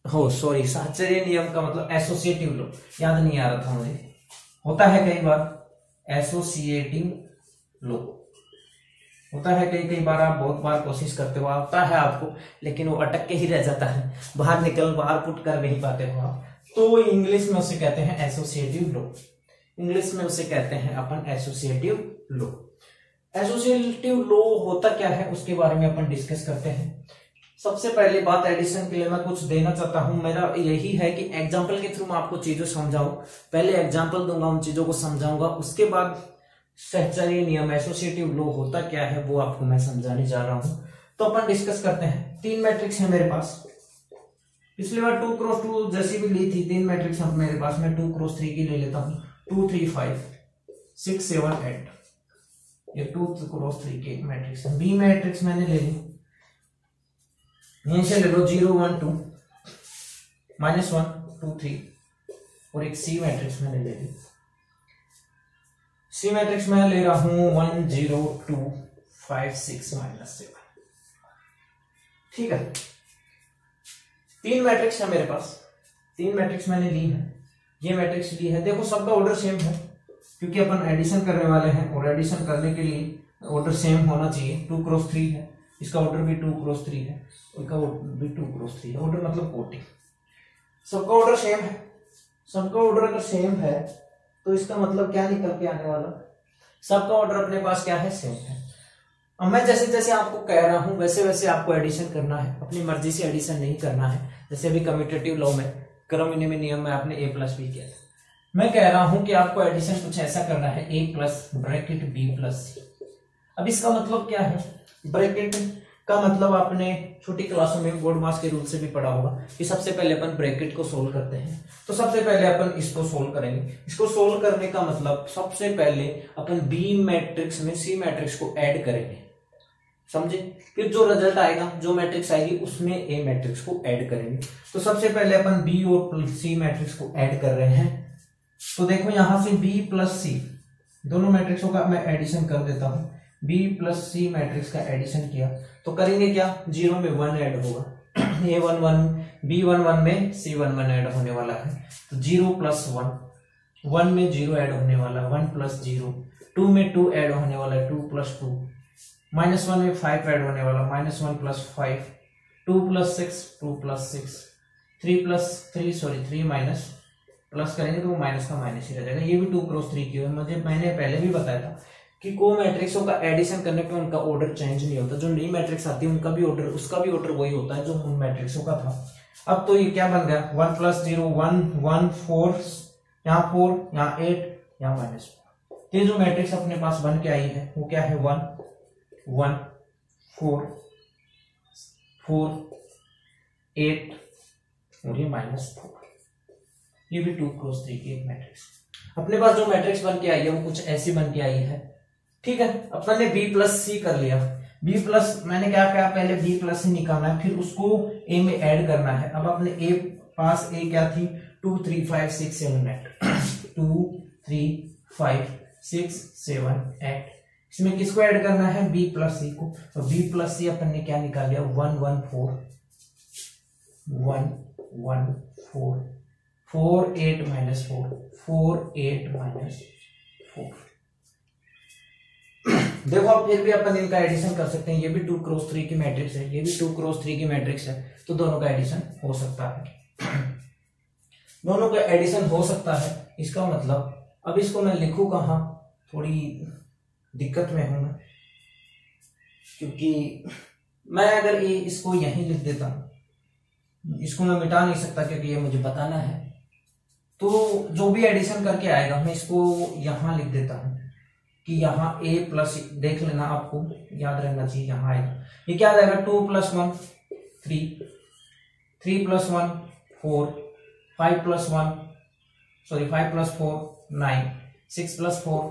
हो सॉरी, सहचर्य नियम का मतलब एसोसिएटिव लॉ, याद नहीं आ रहा था मुझे। होता है कई बार एसोसिएटिव लॉ, होता है कई बार, आप बहुत बार कोशिश करते हो, आता है आपको, लेकिन वो अटक के ही रह जाता है, बाहर पुट कर नहीं पाते हो आप। तो इंग्लिश में उसे कहते हैं एसोसिएटिव लॉ, इंग्लिश में उसे कहते हैं अपन एसोसिएटिव लॉ। एसोसिएटिव लॉ होता क्या है उसके बारे में अपन डिस्कस करते हैं। सबसे पहली बात, एडिशन के लिए मैं कुछ देना चाहता हूं, मेरा यही है कि एग्जाम्पल के थ्रू मैं आपको चीजों समझाऊं। पहले एग्जाम्पल दूंगा, उन चीजों को समझाऊंगा, उसके बाद सहचर्य नियम, एसोसिएटिव लॉ होता क्या है वो आपको मैं समझाने जा रहा हूं। तो अपन डिस्कस करते हैं। तीन मैट्रिक्स है मेरे पास, पिछली बार 2x2 जैसी भी ली थी, तीन मैट्रिक्स है मेरे पास, मैं 2x3 की ले लेता हूं। 2 3 5 6 7 8, ये 2x3 की एक मैट्रिक्स है। बी मैट्रिक्स मैंने ले ली, यहीं से ले लो 0 1 2 -1 2 3, और एक सी मैट्रिक्स मैंने ले ली। सी मैट्रिक्स मैं ले रहा हूं 1 0 2 5 6 -7। ठीक है, तीन मैट्रिक्स है मेरे पास, तीन मैट्रिक्स मैंने ली है, ये मैट्रिक्स ली है। देखो सबका ऑर्डर सेम है, क्योंकि अपन एडिशन करने वाले हैं, और एडिशन करने के लिए ऑर्डर सेम होना चाहिए। 2x3 है, इसका ऑर्डर भी 2x3 है, इसका भी 2x3 है, ऑर्डर मतलब कोटि, सबका ऑर्डर सेम है। सबका ऑर्डर अगर सेम है तो इसका मतलब क्या निकल के आने वाला, सबका ऑर्डर अपने पास क्या है, सेम है। अब मैं जैसे जैसे आपको कह रहा हूं वैसे वैसे आपको एडिशन करना है, अपनी मर्जी से एडिशन नहीं करना है। जैसे अभी कम्यूटेटिव लॉ में, क्रम विनिमय नियम में आपने a + b किया था, मैं कह रहा हूं कि आपको एडिशन कुछ ऐसा करना है, a + ब्रैकेट b + c। अब इसका मतलब क्या है, ब्रैकेट का मतलब आपने छोटी क्लासों में बोर्ड मास के रूल से भी पढ़ा होगा कि सबसे पहले अपन ब्रैकेट को सोल्व करते हैं। तो सबसे पहले अपन इसको सोल्व करेंगे। इसको सोल्व करने का मतलब सबसे पहले अपन बी मैट्रिक्स में सी मैट्रिक्स को ऐड करेंगे, समझे। फिर जो रिजल्ट आएगा, जो मैट्रिक्स आएगी उसमें ए मैट्रिक्स को ऐड करेंगे। तो सबसे पहले अपन बी और सी मैट्रिक्स को ऐड कर रहे हैं। तो देखो यहां से बी + सी दोनों मैट्रिक्सों का मैं एडिशन कर देता हूं। बी + सी मैट्रिक्स का एडिशन किया तो करेंगे क्या, 0 में 1 ऐड होगा, ये 1 1, B1 1 में C1 ऐड होने वाला है। तो 0 + 1, 1 में 0 ऐड होने वाला, 1 + 0, 2 में 2 ऐड होने वाला है, 2 + 2, -1 में 5 ऐड होने वाला, -1 + 5, 2 + 6, 2 + 6, 3 माइनस प्लस करेंगे तो वो माइनस का माइनस ही रह जाएगा। ये भी 2x3 की है। मैंने पहले भी बताया था कि को मैट्रिक्सों का एडिशन करने पे उनका ऑर्डर चेंज नहीं होता। जो नई मैट्रिक्स आती है उनका भी ऑर्डर, उसका भी ऑर्डर वही होता है जो उन मैट्रिक्सों का था। अब तो ये क्या बन गया, 1 + 0 1 1 4, यहाँ 4, यहाँ 8, यहाँ -4। ये जो मैट्रिक्स अपने पास बन के आई है वो क्या है, 1 1 4 4 8 और ये -4। ये भी 2x3 की एक मैट्रिक्स। अपने पास जो मैट्रिक्स बन के आई है वो कुछ ऐसी बन के आई है, ठीक है। अपन ने B + C कर लिया। B प्लस मैंने क्या कहा, पहले B + C निकालना है, फिर उसको A में ऐड करना है। अब अपने A पास A क्या थी, 2 3 5 6 7 8 2 3 5 6 7 8। इसमें किसको ऐड करना है, B + C को। तो B + C अपन ने क्या निकाल लिया, 1 1 4 1 1 4 4 8 -4 4 8 -4। देखो अब फिर भी अपन इनका एडिशन कर सकते हैं, ये भी 2x3 की मैट्रिक्स है, ये भी 2x3 की मैट्रिक्स है, तो दोनों का एडिशन हो सकता है। दोनों का एडिशन हो सकता है, इसका मतलब अब इसको मैं लिखूं कहाँ, थोड़ी दिक्कत में हूं मैं, क्योंकि मैं अगर ये इसको यहीं लिख देता हूं, इसको मैं मिटा नहीं सकता क्योंकि ये मुझे बताना है, तो जो भी एडिशन करके आएगा मैं इसको यहां लिख देता हूं कि यहाँ a प्लस, देख लेना आपको याद रहना चाहिए, यहाँ आएगा ये क्या आ जाएगा 2 + 1 3, 3 + 1 4, 5 + 1 सॉरी 5 + 4 9, 6 + 4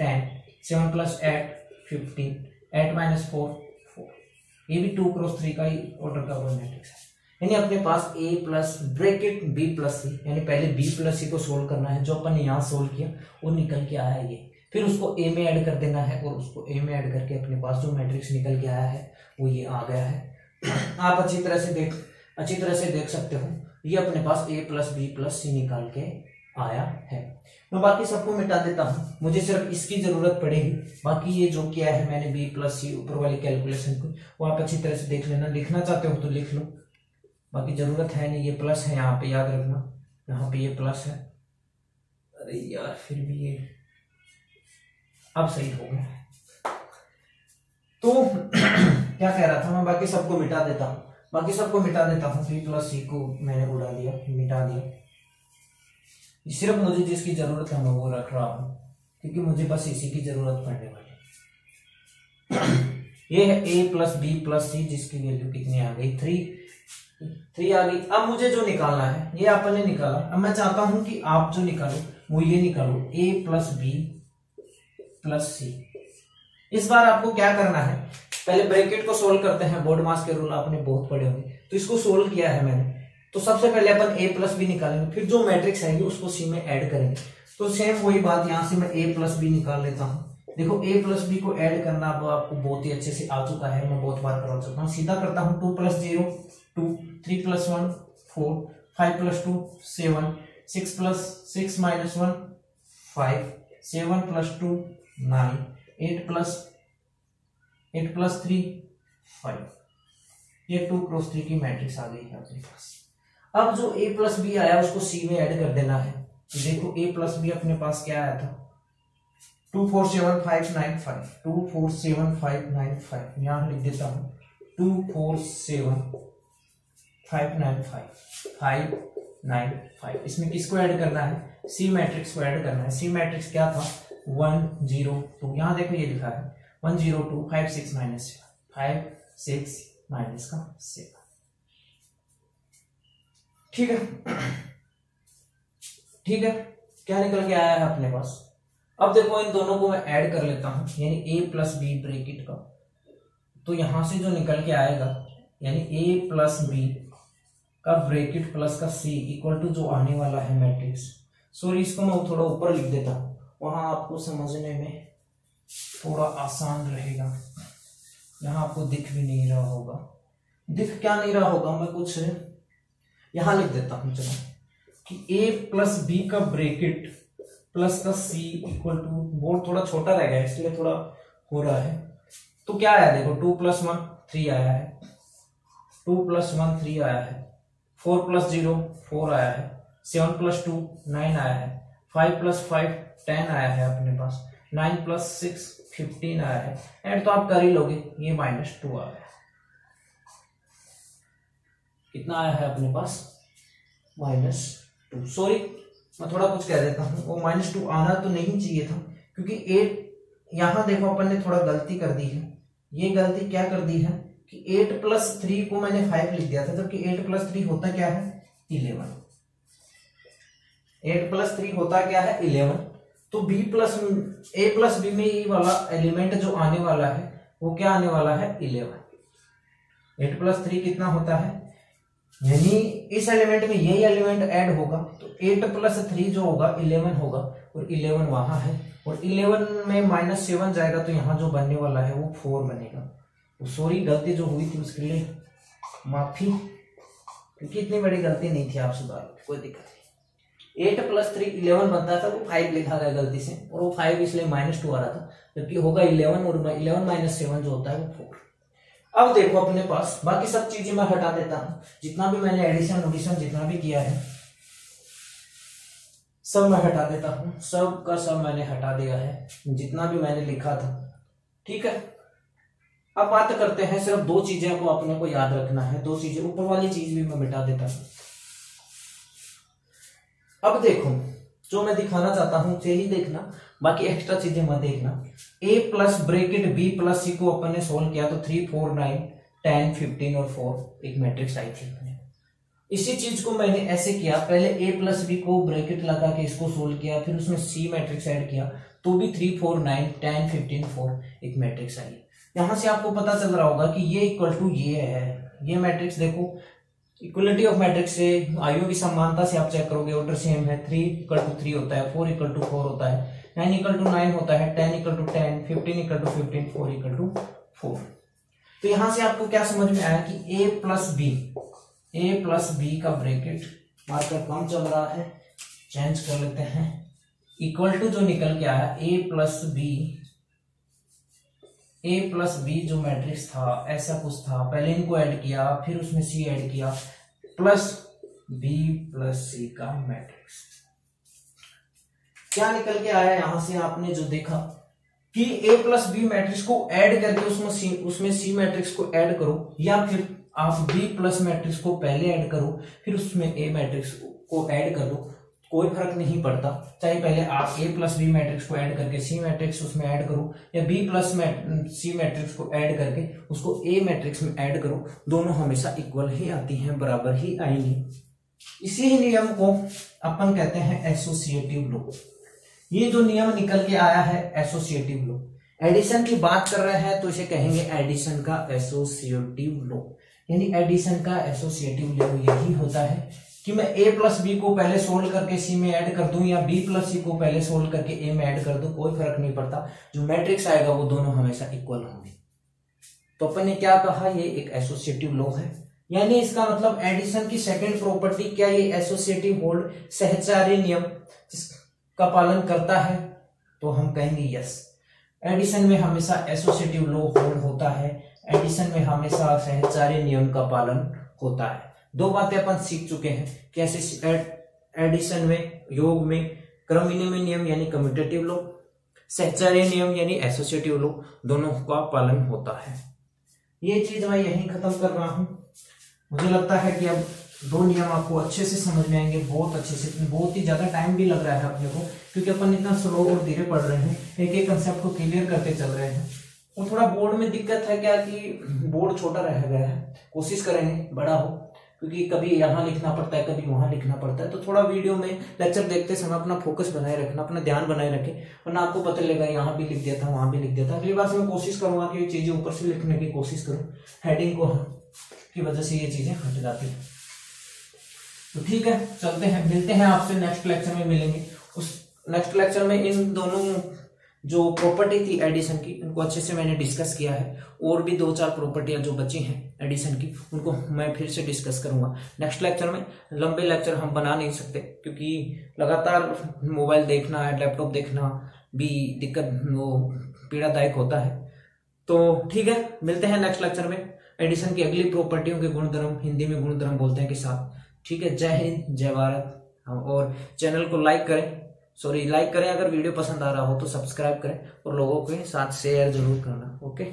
10, 7 + 8 15, 8 - 4 4, ये भी 2x3 का ही ऑर्डर का कोई मैट्रिक्स है। यानी अपने पास a plus bracket b + c, यानी पहले b + c को सोल्व करना है, जो अपन ने यहाँ सोल्व किया वो निकल के आया है ये, फिर उसको a में ऐड कर देना है और उसको a में ऐड करके अपने पास जो मैट्रिक्स निकल के आया है वो ये आ गया है। आप अच्छी तरह से देख सकते हो, ये अपने पास a + b + c निकाल के आया है। मैं बाकी सबको मिटा देता हूँ, मुझे सिर्फ इसकी जरूरत पड़ेगी, बाकी ये जो किया है मैंने b + c ऊपर वाली कैलकुलेशन को, वो आप अच्छी तरह से देख लेना, लिखना चाहते हो तो लिख लो, बाकी जरूरत है नहीं। ये प्लस है यहाँ पे, याद रखना यहाँ पे ये प्लस है, अरे यार फिर भी ये अब सही हो गया। तो क्या कह रहा था मैं, बाकी सबको मिटा देता हूँ, b + c को मैंने उड़ा दिया, मिटा दिया, सिर्फ मुझे जिसकी जरूरत है मैं वो रख रहा हूं, क्योंकि मुझे बस इसी की जरूरत पड़ने वाली। ये है a + b + c, जिसकी वैल्यू कितनी आ गई 3 आ गई। अब मुझे जो निकालना है ये अपन ने निकाला, अब मैं चाहता हूं कि आप जो निकालो वो ये निकालो a + b + c। इस बार आपको क्या करना है, पहले ब्रैकेट को सोल्व करते हैं, बोर्ड मास के रूल आपने बहुत पढ़े होंगे, तो इसको सोल्व किया है मैंने, तो सबसे पहले अपन a + b निकालेंगे, फिर जो मैट्रिक्स आएगी उसको c में ऐड करेंगे। तो सेम वही बात, यहां से मैं a + b निकाल लेता हूं। देखो a + b को ऐड करना अब आपको बहुत ही अच्छे से आ चुका है, मैं बहुत बार करवा चुका हूं। सीधा करता हूं, 2 + 0 2, 3 + 1 4, 5 + 2 7, 6 + 6 - 1 5, 7 + 2 9, 8 + 3 5। ये 2x3 की मैट्रिक्स आ गई है अपने पास। अब जो a + b आया उसको c में ऐड कर देना है। तो देखो a + b अपने पास क्या आया था, 2 4 7 5 9 5, 2 4 7 5 9 5, यहां लिख देता हूं 2 4 7 5 9 5 5 9 5। इसमें किसको ऐड करना है, c मैट्रिक्स को ऐड करना है। c मैट्रिक्स क्या था 1 0 2, यहां देखो ये लिखा है 1 0 2 5 6 - 7 5 6 - 7। ठीक है, क्या निकल के आया है अपने पास। अब देखो इन दोनों को मैं ऐड कर लेता हूं, यानी a + b ब्रैकेट का, तो यहां से जो निकल के आएगा यानी a + b का ब्रैकेट प्लस का c इक्वल टू जो आने वाला है मैट्रिक्स, सॉरी इसको मैं थोड़ा ऊपर लिख देता हूं, वहां आपको समझने में थोड़ा आसान रहेगा, यहां आपको दिख भी नहीं रहा होगा, दिख क्या नहीं रहा होगा, मैं कुछ यहां लिख देता हूं चलो, कि a + b का ब्रैकेट प्लस का c इक्वल टू, बोर्ड थोड़ा छोटा रह गया इसलिए थोड़ा हो रहा है, तो क्या आया देखो 2 + 1 3 आया है, 2 + 1 3 आया है, 4 + 0 4 आया है, 7 + 2 9 आया है, 5 + 5 10 आया है अपने पास, 9 + 6 15 आया है, ऐड तो आप कर ही लोगे, ये -2 आ गया। कितना आया है अपने पास -2, सॉरी मैं थोड़ा कुछ कह देता हूं, वो -2 आना तो नहीं चाहिए था, क्योंकि 8 यहां देखो अपन ने थोड़ा गलती कर दी है, ये गलती क्या कर दी है कि 8 + 3 को मैंने 5 लिख दिया था, जबकि 8 + 3 होता क्या है 11, 8 + 3 होता क्या है 11, तो a + b में ये वाला एलिमेंट जो आने वाला है वो क्या आने वाला है 11, 8 + 3 कितना होता है, यानी इस एलिमेंट में यही एलिमेंट ऐड होगा, तो 8 + 3 जो होगा 11 होगा, और 11 वहां है, और 11 में -7 जाएगा, तो यहाँ जो बनने वाला है वो 4 बनेगा। तो सॉरी गलती जो हुई थी उसके लिए माफी, क्योंकि इतनी बड़ी गलती नहीं थी, आप सुधार, कोई दिक्कत नहीं। 8 + 3 11 बनता था, वो 5 लिखा गया गलती से, और वो 5 इसलिए -2 आ रहा था, जबकि होगा 11 और 11 - 7 जो होता है वो 4। अब देखो अपने पास बाकी सब चीजें मैं हटा देता हूं, जितना भी मैंने एडिशन ओडिशन जितना भी किया है सब मैं हटा देता हूं, सब का सब मैंने हटा दिया है, जितना भी मैंने लिखा था। ठीक है, अब बात करते हैं, सिर्फ 2 चीजें को अपने को याद रखना है, 2 चीजें, ऊपर वाली चीज भी मैं मिटा देता हूं। अब देखो जो मैं दिखाना चाहता हूं यही देखना, बाकी एक्स्ट्रा चीजें मत देखना। a plus bracket b plus c को अपन ने सोल्व किया तो 3 4 9 10 15 और 4 एक मैट्रिक्स आई थी। इसी चीज को मैंने ऐसे किया, पहले a प्लस b को ब्रैकेट लगा के इसको सोल्व किया, फिर उसमें c मैट्रिक्स ऐड किया तो भी 3 4 9 10 15 4 एक मैट्रिक्स आई। यहां से आपको पता चल रहा होगा कि ये इक्वल टू ये है, ये मैट्रिक्स देखो इक्वलिटी ऑफ मैट्रिक्स से आयुओं की समानता से आप चेक करोगे, ऑर्डर सेम है, 3 = 3 होता है, 4 = 4 होता है, 9 = 9 होता है, 10 = 10, 15 = 15, 4 = 4। तो यहां से आपको क्या समझ में आया कि a प्लस b का ब्रैकेट मार्कर कम चल रहा है, चेंज कर लेते हैं, इक्वल टू जो निकल के आया a प्लस b जो मैट्रिक्स था ऐसा कुछ था, पहले इनको ऐड किया फिर उसमें c ऐड किया प्लस b प्लस c का मैट्रिक्स। क्या निकल के आया यहां से आपने जो देखा कि a प्लस b मैट्रिक्स को ऐड करके उसमें c मैट्रिक्स को ऐड करो, या फिर आप b प्लस मैट्रिक्स को पहले ऐड करो फिर उसमें a मैट्रिक्स को ऐड कर दो, कोई फर्क नहीं पड़ता, चाहे पहले आप a प्लस b मैट्रिक्स को ऐड करके c मैट्रिक्स उसमें ऐड करो या b प्लस c मैट्रिक्स को ऐड करके उसको a मैट्रिक्स में ऐड करो, दोनों हमेशा इक्वल ही आती हैं, बराबर ही आएंगी। इसी ही नियम को अपन कहते हैं एसोसिएटिव लॉ। ये जो नियम निकल के आया है एसोसिएटिव लॉ, एडिशन की बात कर रहे हैं तो इसे कहेंगे एडिशन का एसोसिएटिव लॉ, यानी एडिशन का एसोसिएटिव लॉ यही होता है कि मैं a प्लस b को पहले सोल्व करके c में ऐड कर दूं या b प्लस c को पहले सोल्व करके a में ऐड कर दूं, कोई फर्क नहीं पड़ता, जो मैट्रिक्स आएगा वो दोनों हमेशा इक्वल होंगे। तो अपन ने क्या कहा, ये एक एसोसिएटिव लॉ है, यानी इसका मतलब एडिशन की सेकंड प्रॉपर्टी क्या ये एसोसिएटिव होल्ड सहचार्य नियम का पालन करता है, तो हम कहेंगे यस। एडिशन में हमेशा एसोसिएटिव लॉ होल्ड होता है, एडिशन में हमेशा सहचार्य नियम का पालन होता है। 2 बातें अपन सीख चुके हैं, कैसे एडिशन में योग में क्रम विनिमय नियम यानी कम्यूटेटिव लॉ, सहचार्य नियम यानी एसोसिएटिव लॉ, दोनों का पालन होता है। ये चीज मैं यहीं खत्म कर रहा हूं। मुझे लगता है कि अब 2 नियम आपको अच्छे से समझ में आएंगे, बहुत अच्छे से, बहुत ही ज्यादा टाइम भी लग रहा है अपने को, क्योंकि अपन इतना स्लो और धीरे पढ़ रहे हैं, एक एक कंसेप्ट को क्लियर करते चल रहे हैं। और थोड़ा बोर्ड में दिक्कत है क्या कि बोर्ड छोटा रह गया है, कोशिश करेंगे बड़ा हो, क्योंकि कभी यहाँ लिखना पड़ता है कभी वहां लिखना पड़ता है, तो थोड़ा वीडियो में लेक्चर देखते समय अपना फोकस बनाए रखना, अपना ध्यान बनाए रखें, वरना आपको पता लगेगा यहाँ भी लिख दिया था वहां भी लिख दिया था। अगली बार से मैं कोशिश करूंगा कि ये चीजें ऊपर से लिखने की कोशिश करूँ, हेडिंग को की वजह से ये चीजें हट जाती है। तो ठीक है, चलते हैं, मिलते हैं आपसे नेक्स्ट लेक्चर में मिलेंगे। उस नेक्स्ट लेक्चर में इन दोनों जो प्रॉपर्टी थी एडिशन की उनको अच्छे से मैंने डिस्कस किया है, और भी 2-4 प्रॉपर्टियां जो बची हैं एडिशन की उनको मैं फिर से डिस्कस करूंगा नेक्स्ट लेक्चर में। लंबे लेक्चर हम बना नहीं सकते क्योंकि लगातार मोबाइल देखना है, लैपटॉप देखना भी दिक्कत वो पीड़ादायक होता है। तो ठीक है, मिलते हैं नेक्स्ट लेक्चर में एडिशन की अगली प्रॉपर्टियों के गुणधर्म, हिंदी में गुणधर्म बोलते हैं, के साथ। ठीक है, जय हिंद जय भारत। और चैनल को लाइक करें अगर वीडियो पसंद आ रहा हो तो सब्सक्राइब करें और लोगों के साथ शेयर जरूर करना। ओके।